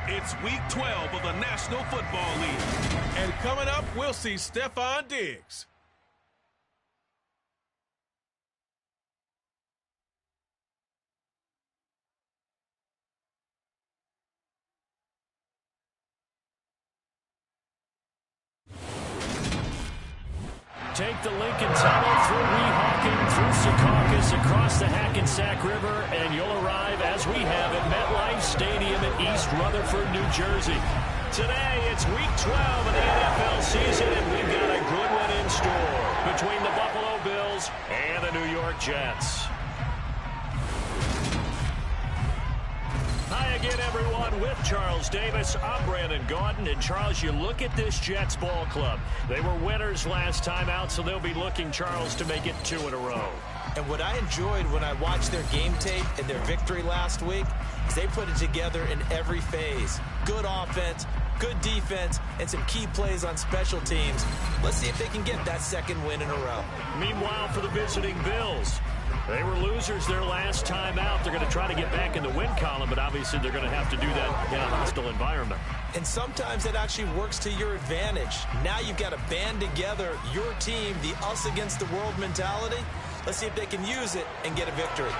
It's Week 12 of the National Football League. And coming up, we'll see Stephon Diggs. Take the Lincoln Tunnel through Weehawken, through Secaucus, across the Hackensack River, and you'll arrive, as we have, at MetLife Stadium in East Rutherford, New Jersey. Today, it's Week 12 of the NFL season, and we've got a good one in store between the Buffalo Bills and the New York Jets. Hi again, everyone. With Charles Davis, I'm Brandon Gaudin. And, Charles, you look at this Jets ball club. They were winners last time out, so they'll be looking, Charles, to make it 2 in a row. And what I enjoyed when I watched their game tape and their victory last week is they put it together in every phase. Good offense, good defense, and some key plays on special teams. Let's see if they can get that second win in a row. Meanwhile, for the visiting Bills, they were losers their last time out. They're going to try to get back in the win column, but obviously they're going to have to do that in a hostile environment. And sometimes it actually works to your advantage. Now you've got to band together your team, the us against the world mentality. Let's see if they can use it and get a victory.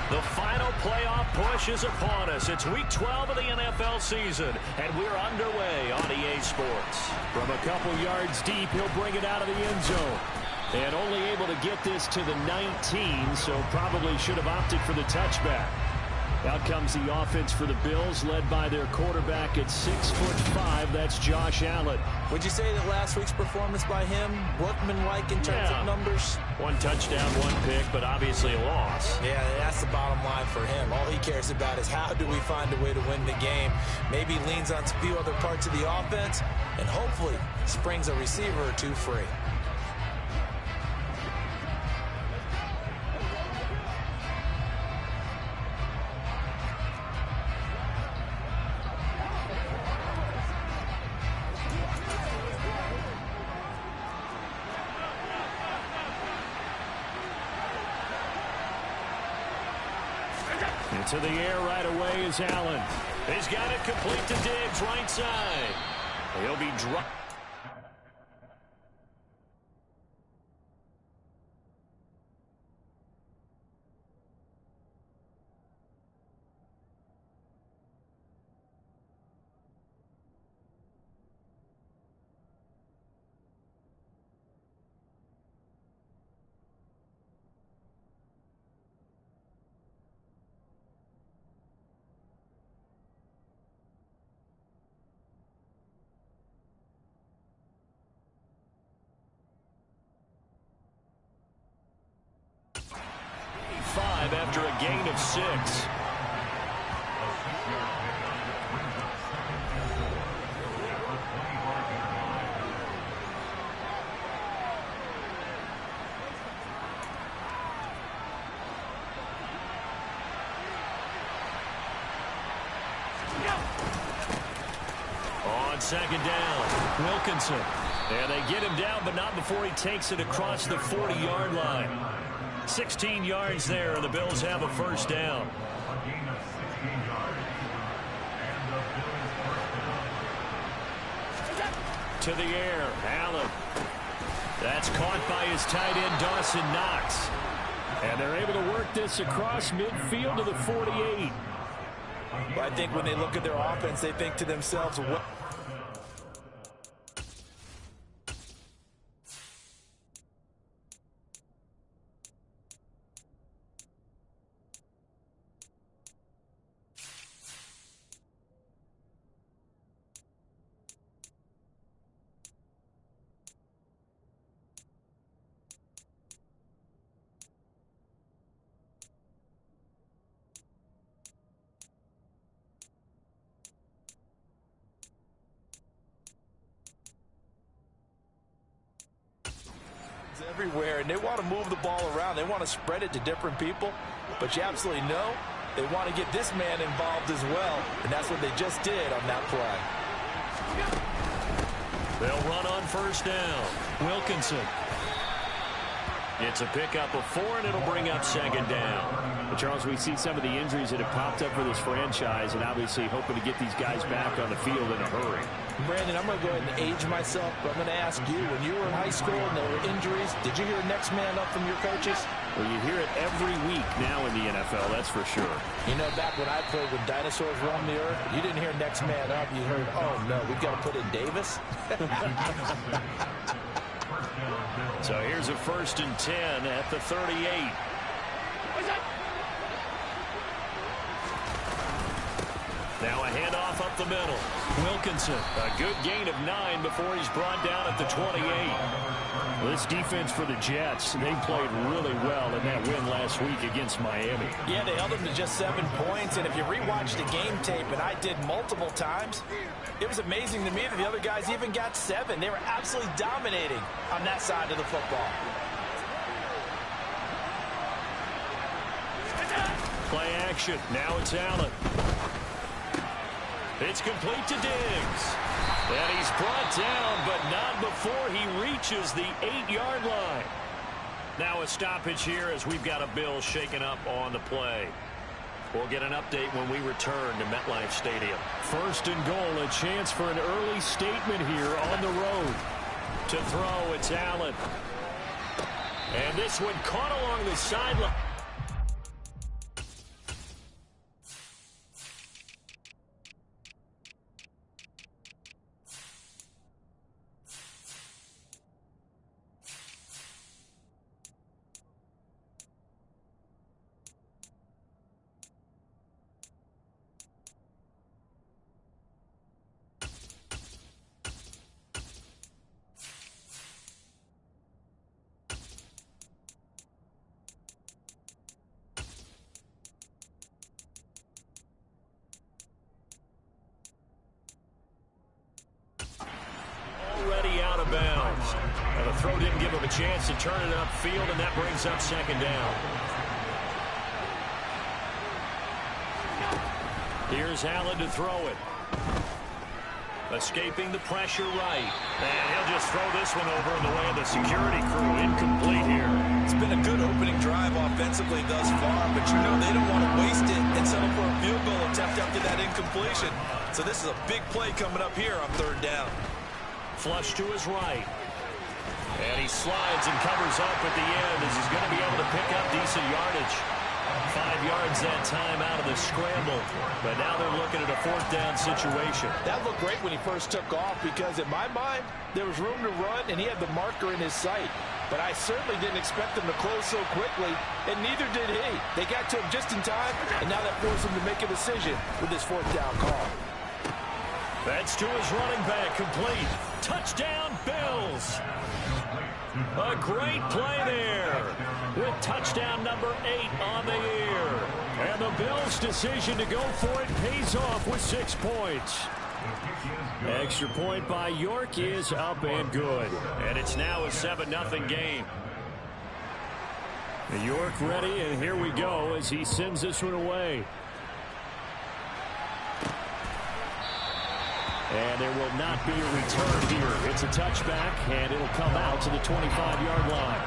The final playoff push is upon us. It's Week 12 of the NFL season, and we're underway on EA Sports. From a couple yards deep, he'll bring it out of the end zone. And only able to get this to the 19, so probably should have opted for the touchback. Out comes the offense for the Bills, led by their quarterback at 6'5". That's Josh Allen. Would you say that last week's performance by him, workmanlike in terms of numbers? 1 touchdown, 1 pick, but obviously a loss. Yeah, that's the bottom line for him. All he cares about is how do we find a way to win the game. Maybe leans on a few other parts of the offense, and hopefully springs a receiver or two free. To the air right away is Allen. He's got it complete to Diggs, right side. He'll be dropped. After a gain of 6. On second down, Wilkinson. And they get him down, but not before he takes it across the 40-yard line. 16 yards there, and the Bills have a first down. To the air, Allen. That's caught by his tight end, Dawson Knox. And they're able to work this across midfield to the 48. Well, I think when they look at their offense, they think to themselves, what? Everywhere, and they want to move the ball around. They want to spread it to different people, but you absolutely know they want to get this man involved as well, and that's what they just did on that play. They'll run on first down. Wilkinson. It's a pickup of 4, and it'll bring up second down. But Charles, we see some of the injuries that have popped up for this franchise, and obviously hoping to get these guys back on the field in a hurry. Brandon, I'm going to go ahead and age myself, but I'm going to ask you, when you were in high school and there were injuries, did you hear next man up from your coaches? Well, you hear it every week now in the NFL, that's for sure. You know, back when I played when dinosaurs roamed the earth, you didn't hear next man up. You heard, oh, no, we've got to put in Davis. So here's a 1st and 10 at the 38. Now a handoff up the middle. Wilkinson, a good gain of 9 before he's brought down at the 28. Well, this defense for the Jets, they played really well in that win last week against Miami. Yeah, they held them to just 7 points, and if you rewatch the game tape, and I did multiple times, it was amazing to me that the other guys even got 7. They were absolutely dominating on that side of the football. Play action. Now it's Allen. It's complete to Diggs. And he's brought down, but not before he reaches the 8-yard line. Now a stoppage here as we've got a Bill shaken up on the play. We'll get an update when we return to MetLife Stadium. 1st and goal, a chance for an early statement here on the road. To throw, it's Allen. And this one caught along the sideline. Throw didn't give him a chance to turn it upfield, and that brings up second down. Here's Allen to throw it. Escaping the pressure right. And he'll just throw this one over in the way of the security crew. Incomplete here. It's been a good opening drive offensively thus far, but you know they don't want to waste it and settle for a field goal attempt after that incompletion. So this is a big play coming up here on 3rd down. Flush to his right. And he slides and covers up at the end as he's going to be able to pick up decent yardage. 5 yards that time out of the scramble. But now they're looking at a 4th down situation. That looked great when he first took off because in my mind, there was room to run and he had the marker in his sight. But I certainly didn't expect him to close so quickly, and neither did he. They got to him just in time, and now that forced him to make a decision with this 4th down call. That's to his running back, complete. Touchdown, Bills. A great play there with touchdown number 8 on the year. And the Bills' decision to go for it pays off with 6 points. Extra point by York is up and good. And it's now a 7-0 game. York ready, and here we go as he sends this one away. And there will not be a return here. It's a touchback, and it'll come out to the 25-yard line.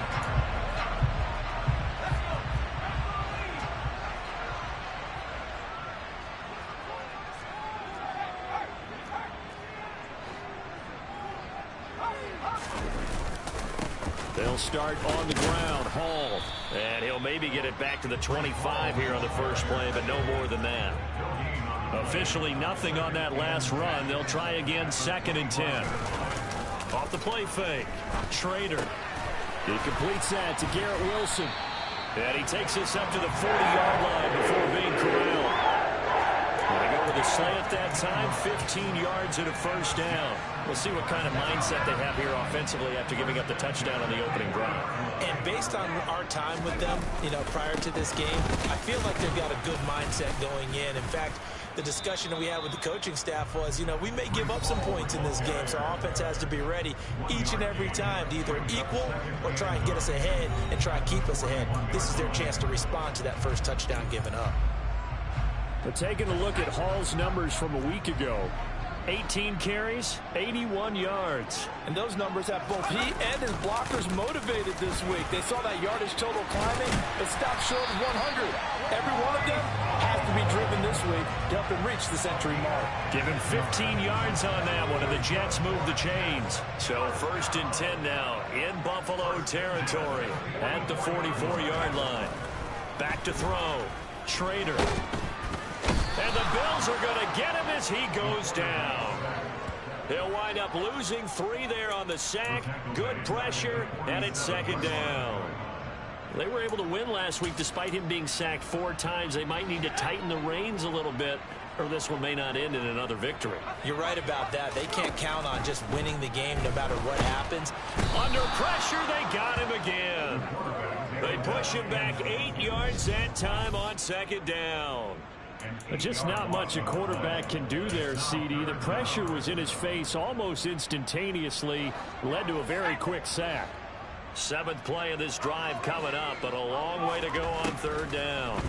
They'll start on the ground. Hall. And he'll maybe get it back to the 25 here on the first play, but no more than that. Officially nothing on that last run. They'll try again, 2nd and 10. Off the play fake. Schrader. He completes that to Garrett Wilson. And he takes us up to the 40-yard line before being corralled. They go with a slant that time, 15 yards and a 1st down. We'll see what kind of mindset they have here offensively after giving up the touchdown on the opening drive. And based on our time with them, prior to this game, I feel like they've got a good mindset going in. In fact, the discussion that we had with the coaching staff was, we may give up some points in this game, so our offense has to be ready each and every time to either equal or try and get us ahead and try and keep us ahead. This is their chance to respond to that first touchdown given up. But taking a look at Hall's numbers from a week ago, 18 carries, 81 yards. And those numbers have both he and his blockers motivated this week. They saw that yardage total climbing, but stopped short of 100. Every one of them has to be driven this week to help him reach the century mark. Give him 15 yards on that one, and the Jets move the chains. So 1st and 10 now in Buffalo territory at the 44-yard line. Back to throw. Schrader. And the Bills are going to get him as he goes down. They'll wind up losing 3 there on the sack. Good pressure, and it's 2nd down. They were able to win last week despite him being sacked 4 times. They might need to tighten the reins a little bit, or this one may not end in another victory. You're right about that. They can't count on just winning the game no matter what happens. Under pressure, they got him again. They push him back 8 yards that time on 2nd down. Just not much a quarterback can do there, CD. The pressure was in his face almost instantaneously, led to a very quick sack. 7th play of this drive coming up, but a long way to go on 3rd down.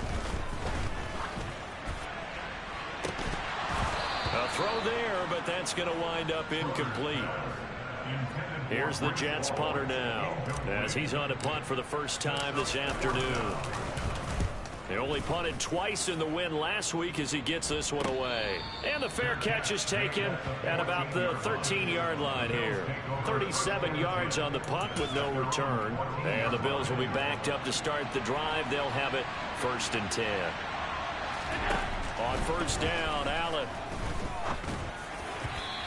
A throw there, but that's going to wind up incomplete. Here's the Jets punter now, as he's on a punt for the first time this afternoon. He only punted twice in the win last week as he gets this one away. And the fair catch is taken at about the 13-yard line here. 37 yards on the punt with no return. And the Bills will be backed up to start the drive. They'll have it 1st and 10. On 1st down, Allen.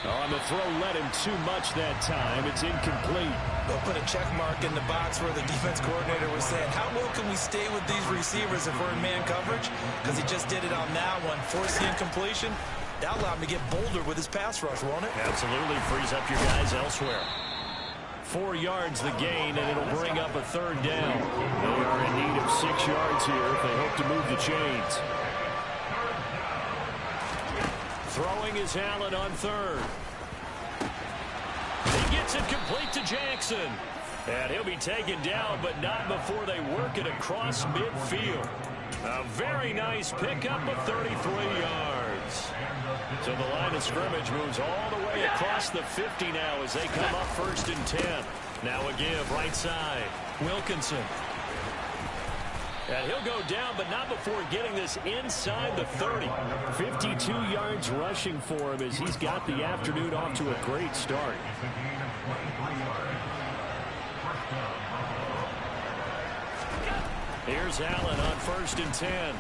On the throw, let him too much that time. It's incomplete. They'll put a check mark in the box where the defense coordinator was saying, how well can we stay with these receivers if we're in man coverage? Because he just did it on that one. Force the incompletion. That allowed him to get bolder with his pass rush, won't it? Absolutely. Frees up your guys elsewhere. 4 yards the gain, and it'll bring up a 3rd down. They are in need of 6 yards here if they hope to move the chains. Throwing is Allen on 3rd. He gets it complete to Jackson. And he'll be taken down, but not before they work it across midfield. A very nice pickup of 33 yards. So the line of scrimmage moves all the way across the 50 now as they come up 1st and 10. Now a give right side. Wilkinson. And he'll go down, but not before getting this inside the 30. 52 yards rushing for him as he's got the afternoon off to a great start. Here's Allen on 1st and 10.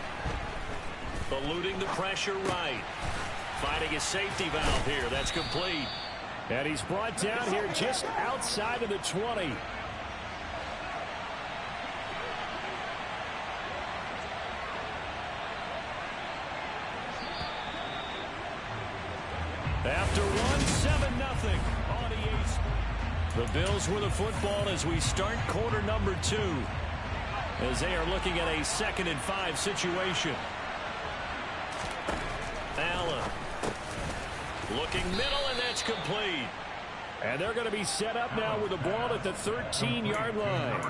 Eluding the pressure right. Finding a safety valve here. That's complete. And he's brought down here just outside of the 20. After one, 7-0 on EA Sports. The Bills with the football as we start quarter number 2. As they are looking at a 2nd and 5 situation. Allen. Looking middle, and that's complete. And they're going to be set up now with the ball at the 13-yard line.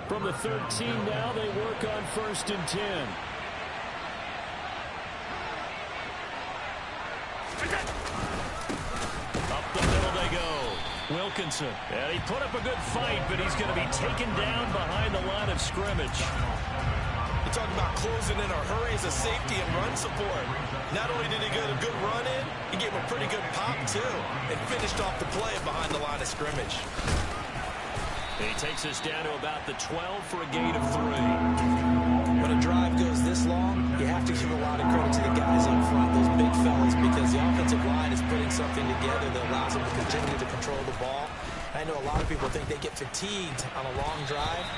From the 13 now, they work on 1st and 10. Up the middle they go. Wilkinson. And he put up a good fight, but he's going to be taken down behind the line of scrimmage. You talk about closing in a hurry as a safety and run support. Not only did he get a good run in, he gave him a pretty good pop, too, and finished off the play behind the line of scrimmage. He takes us down to about the 12 for a gain of 3. When a drive goes this long, you have to give a lot of credit to the guys up front, those big fellas, because the offensive line is putting something together that allows them to continue to control the ball. I know a lot of people think they get fatigued on a long drive.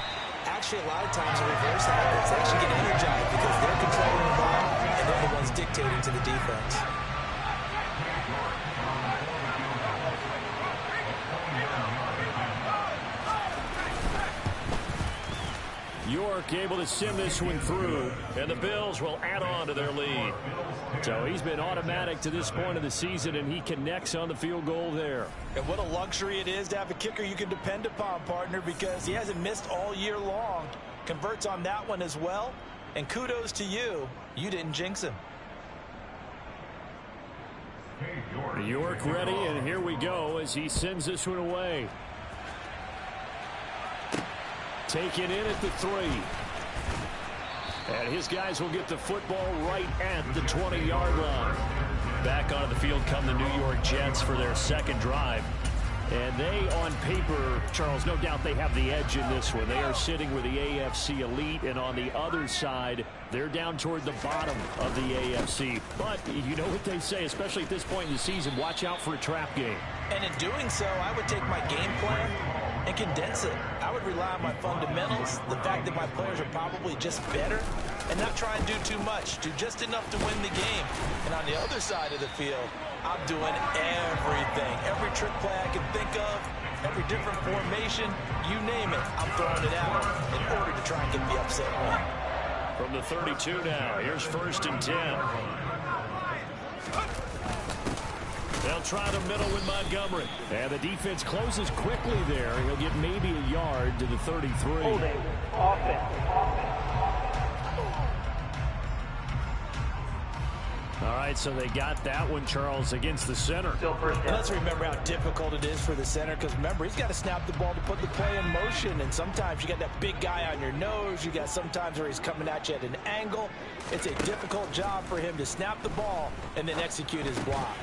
Actually, a lot of times the reverse happens. They actually get energized because they're controlling the ball and they're the ones dictating to the defense. York able to send this one through, and the Bills will add on to their lead. So he's been automatic to this point of the season, and he connects on the field goal there. And what a luxury it is to have a kicker you can depend upon, partner, because he hasn't missed all year long. Converts on that one as well, and kudos to you. You didn't jinx him. York ready, and here we go as he sends this one away. Taken in at the 3. And his guys will get the football right at the 20-yard line. Back onto the field come the New York Jets for their second drive. And they, on paper, Charles, no doubt they have the edge in this one. They are sitting with the AFC elite, and on the other side, they're down toward the bottom of the AFC. But you know what they say, especially at this point in the season, watch out for a trap game. And in doing so, I would take my game plan and condense it. I would rely on my fundamentals, the fact that my players are probably just better, and not try and do too much, do just enough to win the game. And on the other side of the field, I'm doing everything. Every trick play I can think of, every different formation, you name it, I'm throwing it out in order to try and get the upset win. From the 32 now, here's 1st and 10. They'll try the middle with Montgomery. And the defense closes quickly there. He'll get maybe a yard to the 33. Holding. Offense. All right, so they got that one, Charles, against the center. And let's remember how difficult it is for the center, because remember, he's got to snap the ball to put the play in motion, and sometimes you got that big guy on your nose. You got sometimes where he's coming at you at an angle. It's a difficult job for him to snap the ball and then execute his block.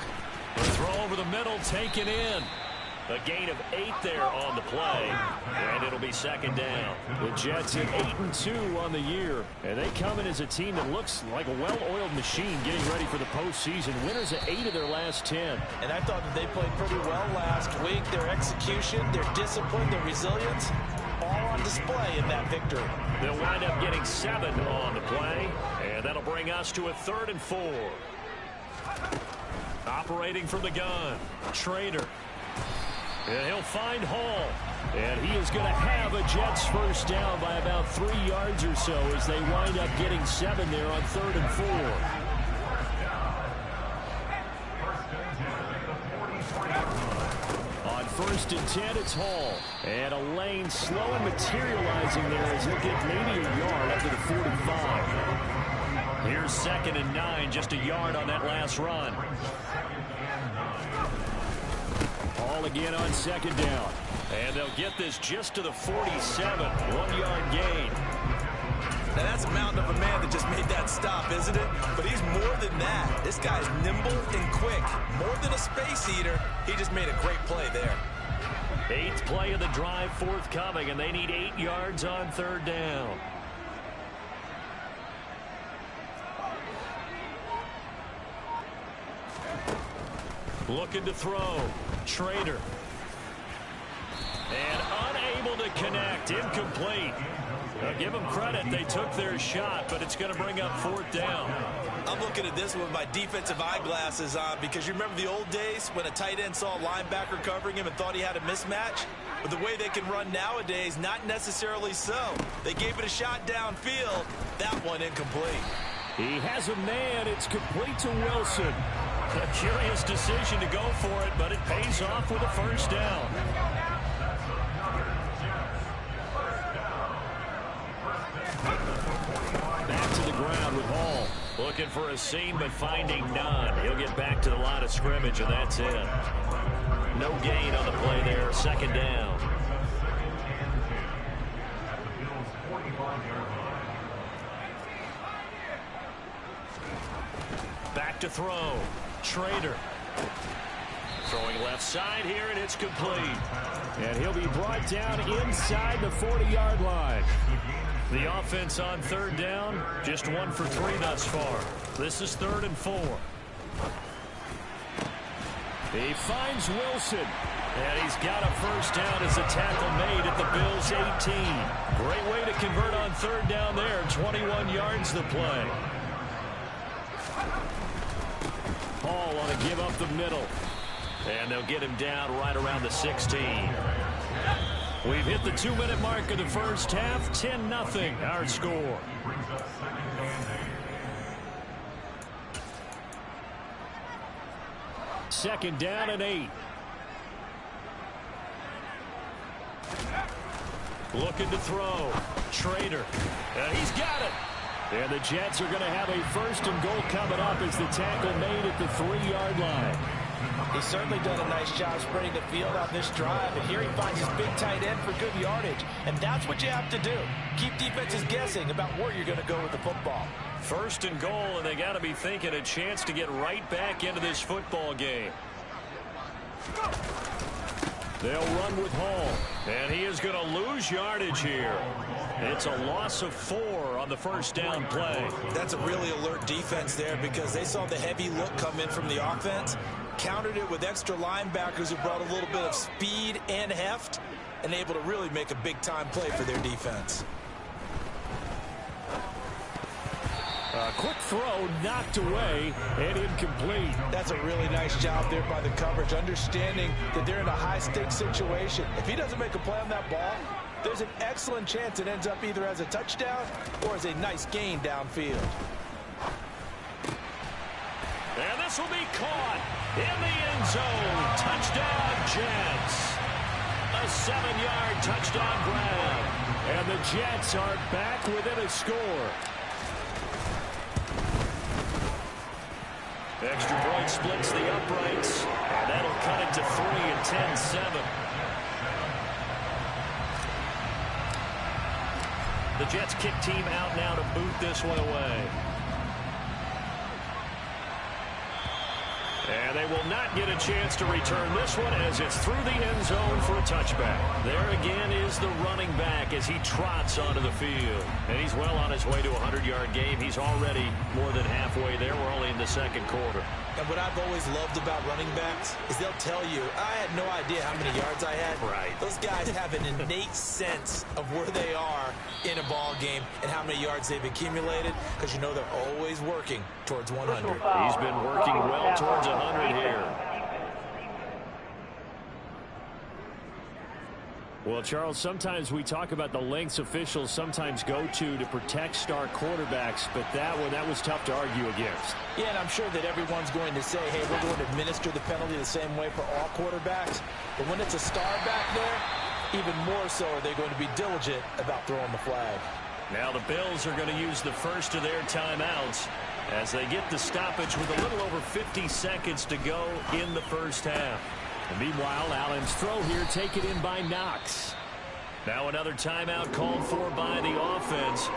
The throw over the middle, taken in. A gain of 8 there on the play, and it'll be 2nd down. The Jets at 8-2 on the year, and they come in as a team that looks like a well-oiled machine getting ready for the postseason. Winners of 8 of their last 10. And I thought that they played pretty well last week. Their execution, their discipline, their resilience, all on display in that victory. They'll wind up getting 7 on the play, and that'll bring us to a 3rd and 4. Operating from the gun, Trader. And he'll find Hall. And he is going to have a Jets first down by about 3 yards or so as they wind up getting 7 there on 3rd and 4. On 1st and 10, it's Hall. And a lane slow and materializing there as he'll get maybe a yard up to the 45. Here's 2nd and 9, just a yard on that last run. Hall again on 2nd down. And they'll get this just to the 47. 1-yard gain. Now that's a mountain of a man that just made that stop, isn't it? But he's more than that. This guy's nimble and quick. More than a space eater. He just made a great play there. 8th play of the drive forthcoming, and they need 8 yards on 3rd down. Looking to throw. Trader. And unable to connect. Incomplete. Give them credit. They took their shot, but it's going to bring up 4th down. I'm looking at this with my defensive eyeglasses on, because you remember the old days when a tight end saw a linebacker covering him and thought he had a mismatch? But the way they can run nowadays, not necessarily so. They gave it a shot downfield. That one incomplete. He has a man. It's complete to Wilson. A curious decision to go for it, but it pays off with a first down. Back to the ground with Hall. Looking for a seam, but finding none. He'll get back to the line of scrimmage, and that's it. No gain on the play there. 2nd down. Back to throw. Trader. Throwing left side here, and it's complete. And he'll be brought down inside the 40-yard line. The offense on 3rd down, just 1 for 3 thus far. This is 3rd and 4. He finds Wilson. And he's got a first down as a tackle made at the Bills' 18. Great way to convert on 3rd down there. 21 yards the play. Hall want to give up the middle. And they'll get him down right around the 16. We've hit the 2-minute mark of the first half. 10-0 our score. Second down and 8. Looking to throw. Trader. And he's got it. And the Jets are going to have a 1st and goal coming up as the tackle made at the 3-yard line. He's certainly done a nice job spreading the field on this drive, and here he finds his big tight end for good yardage, and that's what you have to do. Keep defenses guessing about where you're going to go with the football. First and goal, and they got to be thinking a chance to get right back into this football game. They'll run with Hall, and he is going to lose yardage here. It's a loss of 4 on the first down play. That's a really alert defense there because they saw the heavy look come in from the offense, countered it with extra linebackers who brought a little bit of speed and heft, and able to really make a big-time play for their defense. A quick throw knocked away and incomplete. That's a really nice job there by the coverage, understanding that they're in a high-stakes situation. If he doesn't make a play on that ball, there's an excellent chance it ends up either as a touchdown or as a nice gain downfield. And this will be caught in the end zone. Touchdown, Jets. A 7-yard touchdown grab. And the Jets are back within a score. Extra point splits the uprights, and that'll cut it to 3 and 10-7. The Jets kick team out now to boot this one away. And they will not get a chance to return this one as it's through the end zone for a touchback. There again is the running back as he trots onto the field. And he's well on his way to a 100-yard game. He's already more than halfway there. We're only in the second quarter. And what I've always loved about running backs is they'll tell you, I had no idea how many yards I had. Right. Those guys have an innate sense of where they are in a ball game and how many yards they've accumulated because you know they're always working towards 100. He's been working well towards 100 here. Well, Charles, sometimes we talk about the lengths officials sometimes go to protect star quarterbacks, but that was tough to argue against. Yeah, and I'm sure that everyone's going to say, hey, we're going to administer the penalty the same way for all quarterbacks. But when it's a star back there, even more so are they going to be diligent about throwing the flag. Now the Bills are going to use the first of their timeouts as they get the stoppage with a little over 50 seconds to go in the first half. And meanwhile, Allen's throw here taken in by Knox. Now another timeout called for by the offense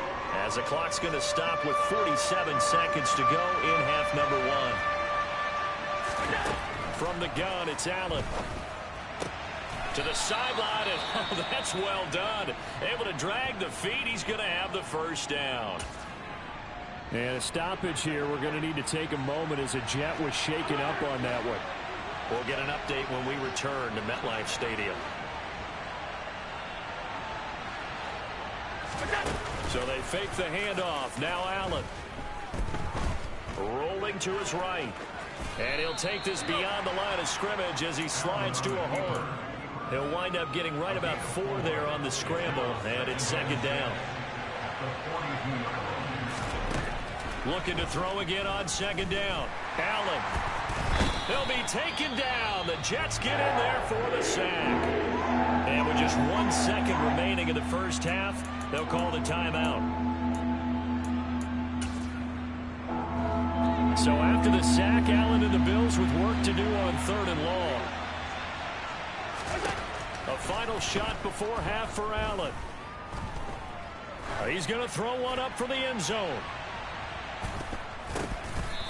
as the clock's going to stop with 47 seconds to go in half number 1. From the gun, it's Allen. To the sideline, and oh, that's well done. Able to drag the feet. He's going to have the first down. And a stoppage here. We're going to need to take a moment as a Jet was shaken up on that one. We'll get an update when we return to MetLife Stadium. So they fake the handoff. Now Allen. Rolling to his right. And he'll take this beyond the line of scrimmage as he slides to a hole. He'll wind up getting right about 4 there on the scramble, and it's second down. Looking to throw again on second down. Allen. He'll be taken down. The Jets get in there for the sack. And with just 1 second remaining in the first half, they'll call the timeout. So after the sack, Allen and the Bills with work to do on 3rd and long. A final shot before half for Allen. He's going to throw one up for the end zone.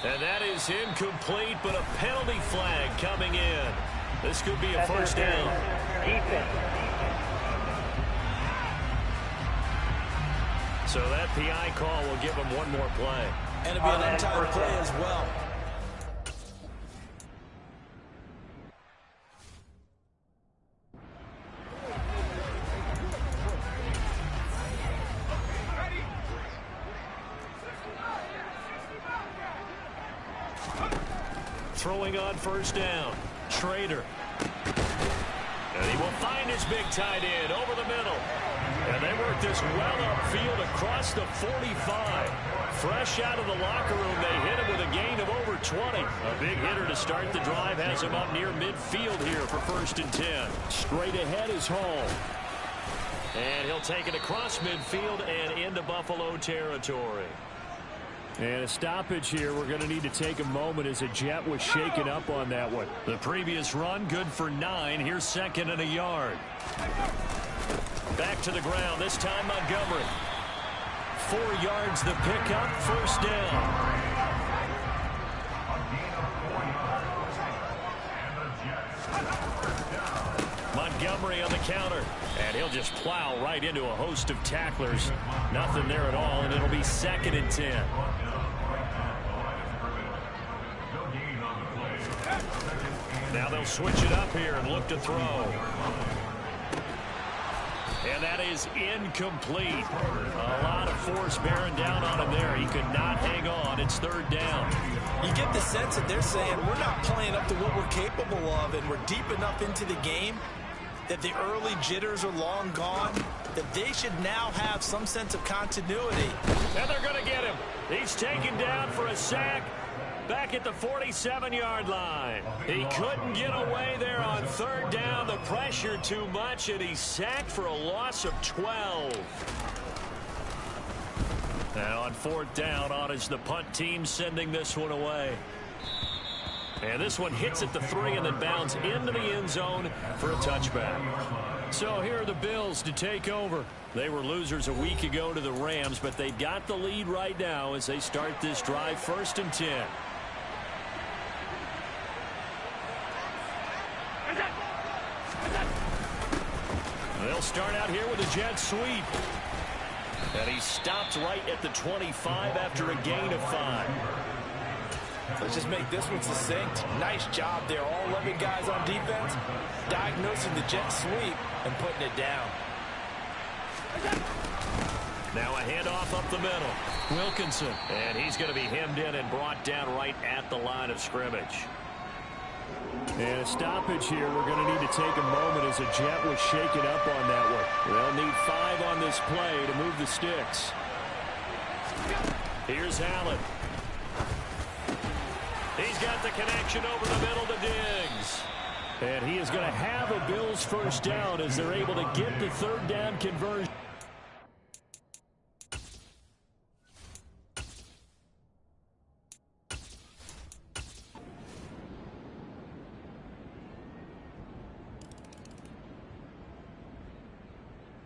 And that is incomplete, but a penalty flag coming in. This could be a first down. So that PI call will give him one more play. And it'll be an untimed play as well. Throwing on first down. Schrader. And he will find his big tight end over the middle. And they work this well upfield across the 45. Fresh out of the locker room, they hit him with a gain of over 20. A big hitter to start the drive has him up near midfield here for 1st and 10. Straight ahead is Hall. And he'll take it across midfield and into Buffalo territory. And a stoppage here. We're going to need to take a moment as a Jet was shaken up on that one. The previous run, good for 9. Here's 2nd and a yard. Back to the ground, this time Montgomery. 4 yards the pickup, 1st down. Montgomery on the counter. And he'll just plow right into a host of tacklers. Nothing there at all, and it'll be 2nd and 10. Now they'll switch it up here and look to throw. And that is incomplete. A lot of force bearing down on him there. He could not hang on. It's 3rd down. You get the sense that they're saying we're not playing up to what we're capable of, and we're deep enough into the game that the early jitters are long gone, that they should now have some sense of continuity. And they're going to get him. He's taken down for a sack back at the 47-yard line. He couldn't get away there on 3rd down. The pressure too much, and he's sacked for a loss of 12. Now on 4th down, on is the punt team sending this one away. And this one hits at the 3 and then bounds into the end zone for a touchback. So here are the Bills to take over. They were losers a week ago to the Rams, but they've got the lead right now as they start this drive, 1st and 10. They'll start out here with a jet sweep. And he stopped right at the 25 after a gain of 5. Let's just make this one succinct. Nice job there. All 11 guys on defense diagnosing the jet sweep and putting it down. Now a handoff up the middle. Wilkinson. And he's going to be hemmed in and brought down right at the line of scrimmage. And a stoppage here. We're going to need to take a moment as a Jet was shaken up on that one. They'll need 5 on this play to move the sticks. Here's Allen. He's got the connection over the middle to Diggs. And he is going to have a Bills 1st down as they're able to get the 3rd down conversion.